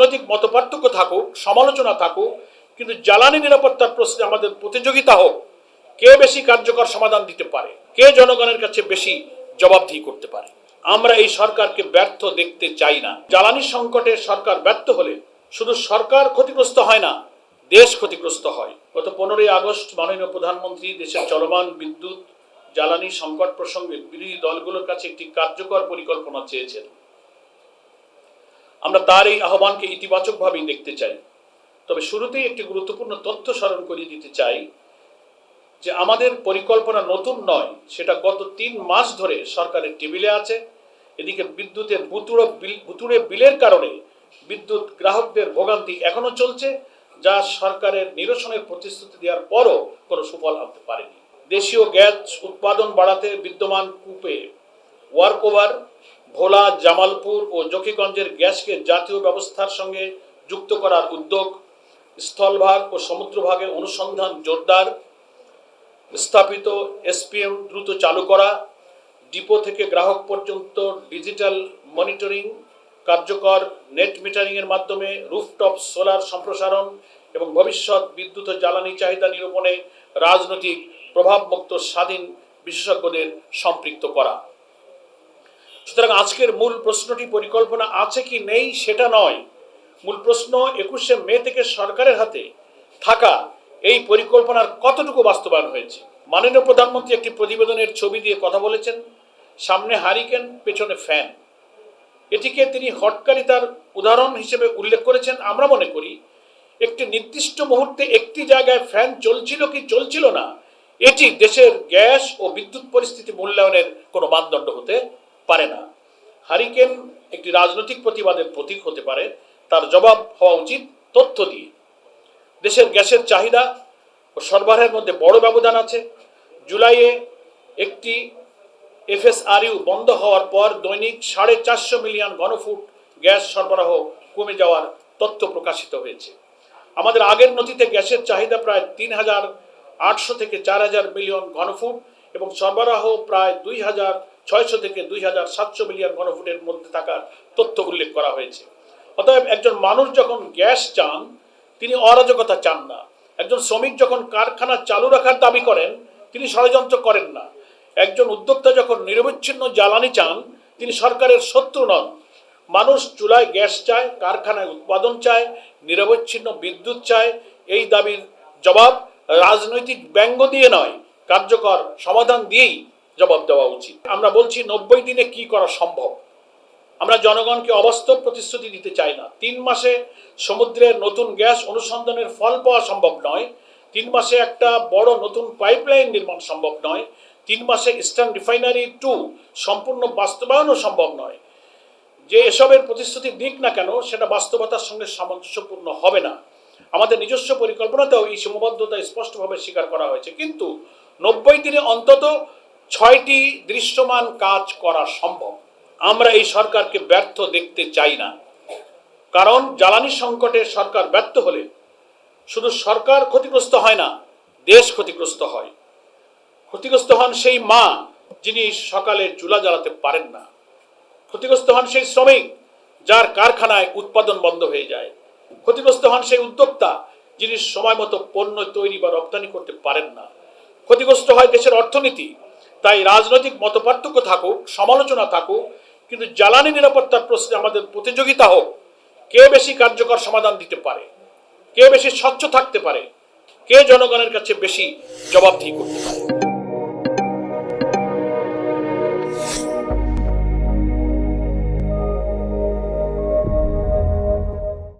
রাজনৈতিক মতপার্থক্য থাকুক, সমালোচনা থাকুক, কিন্তু জ্বালানি নিরাপত্তার প্রশ্নে আমাদের প্রতিযোগিতা হোক, কে বেশি কার্যকর সমাধান দিতে পারে, কে জনগণের কাছে বেশি জবাবদিহি করতে পারে। আমরা এই সরকারকে ব্যর্থ দেখতে চাই না। জ্বালানি সংকটে সরকার ব্যর্থ হলে শুধু সরকার ক্ষতিগ্রস্ত হয় না, দেশ ক্ষতিগ্রস্ত হয়। গত 15ই আগস্ট মাননীয় প্রধানমন্ত্রী দেশের চলমান বিদ্যুৎ জ্বালানি সংকট প্রসঙ্গে বিরোধী দলগুলোর কাছে একটি কার্যকর পরিকল্পনা চেয়েছেন। আমরা তার এই আহ্বানকে ইতিবাচকভাবেই দেখতে চাই। তবে শুরুতেই একটি গুরুত্বপূর্ণ তথ্য স্মরণ করিয়ে দিতে চাই যে আমাদের পরিকল্পনা নতুন নয়, সেটা গত 3 মাস ধরে সরকারের টেবিলে আছে। এদিকে বিদ্যুতের ভুতুড়ে বিলের কারণে বিদ্যুৎ গ্রাহকদের ভোগান্তি এখনো চলছে, যা সরকারের নিরসনের প্রতিশ্রুতি দেওয়ার পরও কোনো সুফল আনতে পারেনি। দেশীয় গ্যাস উৎপাদন বাড়াতে বিদ্যমান কূপে ওয়ার্কওভার, ভোলা, জামালপুর ও জকিগঞ্জের গ্যাসকে জাতীয় ব্যবস্থার সঙ্গে যুক্ত করার উদ্যোগ, স্থলভাগ ও সমুদ্রভাগে অনুসন্ধান জোরদার, স্থাপিত এসপিএম দ্রুত চালু করা, ডিপো থেকে গ্রাহক পর্যন্ত ডিজিটাল মনিটরিং কার্যকর, নেট মিটারিংয়ের মাধ্যমে রুফটপ সোলার সম্প্রসারণ এবং ভবিষ্যৎ বিদ্যুৎ ও জ্বালানি চাহিদা নিরূপণে রাজনৈতিক প্রভাবমুক্ত স্বাধীন বিশেষজ্ঞদের সম্পৃক্ত করা। সুতরাং আজকের মূল প্রশ্নটি পরিকল্পনা আছে কি নেই সেটা নয়, মূল প্রশ্ন 21শে মে থেকে সরকারের হাতে থাকা এই পরিকল্পনার কতটুকু বাস্তবায়ন হয়েছে। মাননীয় প্রধানমন্ত্রী একটি প্রতিবেদনের ছবি দিয়ে কথা বলেছেন, সামনে হারিকেন, পেছনে ফ্যান। এটিকে তিনি হটকারিতার উদাহরণ হিসেবে উল্লেখ করেছেন। আমরা মনে করি একটি নির্দিষ্ট মুহূর্তে একটি জায়গায় ফ্যান চলছিল কি চলছিল না, এটি দেশের গ্যাস ও বিদ্যুৎ পরিস্থিতি মূল্যায়নের কোনো মানদণ্ড হতে পারে না। হারিকেন একটি রাজনৈতিক প্রতিবাদের প্রতীক হতে পারে, তার জবাব হওয়া উচিত তথ্য দিয়ে। দেশের গ্যাসের চাহিদা ও সরবরাহের মধ্যে বড় ব্যবধান আছে। জুলাইয়ে একটি এফএসআরইউ বন্ধ হওয়ার পর দৈনিক 450 মিলিয়ন ঘনফুট গ্যাস সরবরাহ কমে যাওয়ার তথ্য প্রকাশিত হয়েছে। আমাদের আগের নথিতে গ্যাসের চাহিদা প্রায় 3800 থেকে 4000 মিলিয়ন ঘনফুট এবং সরবরাহ প্রায় 2600 থেকে 2700 মিলিয়ন ঘনফুটের মধ্যে থাকার তথ্য উল্লেখ করা হয়েছে। অতএব একজন মানুষ যখন গ্যাস চান, তিনি অরাজকতা চান না। একজন শ্রমিক যখন কারখানা চালু রাখার দাবি করেন, তিনি ষড়যন্ত্র করেন না। একজন উদ্যোক্তা যখন নিরবচ্ছিন্ন জ্বালানি চান, তিনি সরকারের শত্রু নন। মানুষ চুলায় গ্যাস চায়, কারখানায় উৎপাদন চায়, নিরবচ্ছিন্ন বিদ্যুৎ চায়। এই দাবির জবাব রাজনৈতিক ব্যঙ্গ দিয়ে নয়, কার্যকর সমাধান দিয়েই জবাব দেওয়া উচিত। আমরা বলছি 90 দিনে কি করা সম্ভব। আমরা জনগণকে অবাস্তব প্রতিশ্রুতি দিতে চাই না। 3 মাসে সমুদ্রের নতুন গ্যাস অনুসন্ধানের ফল পাওয়া সম্ভব নয়। 3 মাসে একটা বড় নতুন পাইপলাইন নির্মাণ সম্ভব নয়। 3 মাসে ইস্টার্ন রিফাইনারি 2 সম্পূর্ণ বাস্তবায়নও সম্ভব নয়। যে এসবের প্রতিশ্রুতি দিক না কেন, সেটা বাস্তবতার সঙ্গে সামঞ্জস্যপূর্ণ হবে না। আমাদের নিজস্ব পরিকল্পনাতেও এই সীমাবদ্ধতা স্পষ্টভাবে স্বীকার করা হয়েছে। কিন্তু 90 দিনে অন্তত 6টি দৃশ্যমান কাজ করা সম্ভব। আমরা এই সরকারকে ব্যর্থ দেখতে চাই না, কারণ জ্বালানি সংকটে সরকার ব্যর্থ হলে শুধু সরকার ক্ষতিগ্রস্ত হয় না, দেশ ক্ষতিগ্রস্ত হয়। ক্ষতিগ্রস্ত হন সেই মা যিনি সকালে চুলা জ্বালাতে পারেন না। ক্ষতিগ্রস্ত হন সেই শ্রমিক যার কারখানায় উৎপাদন বন্ধ হয়ে যায়। ক্ষতিগ্রস্ত হন সেই উদ্যোক্তা যিনি সময় মতো পণ্য তৈরি বা রপ্তানি করতে পারেন না। ক্ষতিগ্রস্ত হয় দেশের অর্থনীতি। তাই রাজনৈতিক মতপার্থক্য থাকুক, সমালোচনা থাকুক, কিন্তু জ্বালানি নিরাপত্তার প্রশ্নে আমাদের প্রতিযোগিতা হোক, কে বেশি কার্যকর সমাধান দিতে পারে, কে বেশি স্বচ্ছ থাকতে পারে, কে জনগণের কাছে বেশি জবাবদিহি করতে পারে।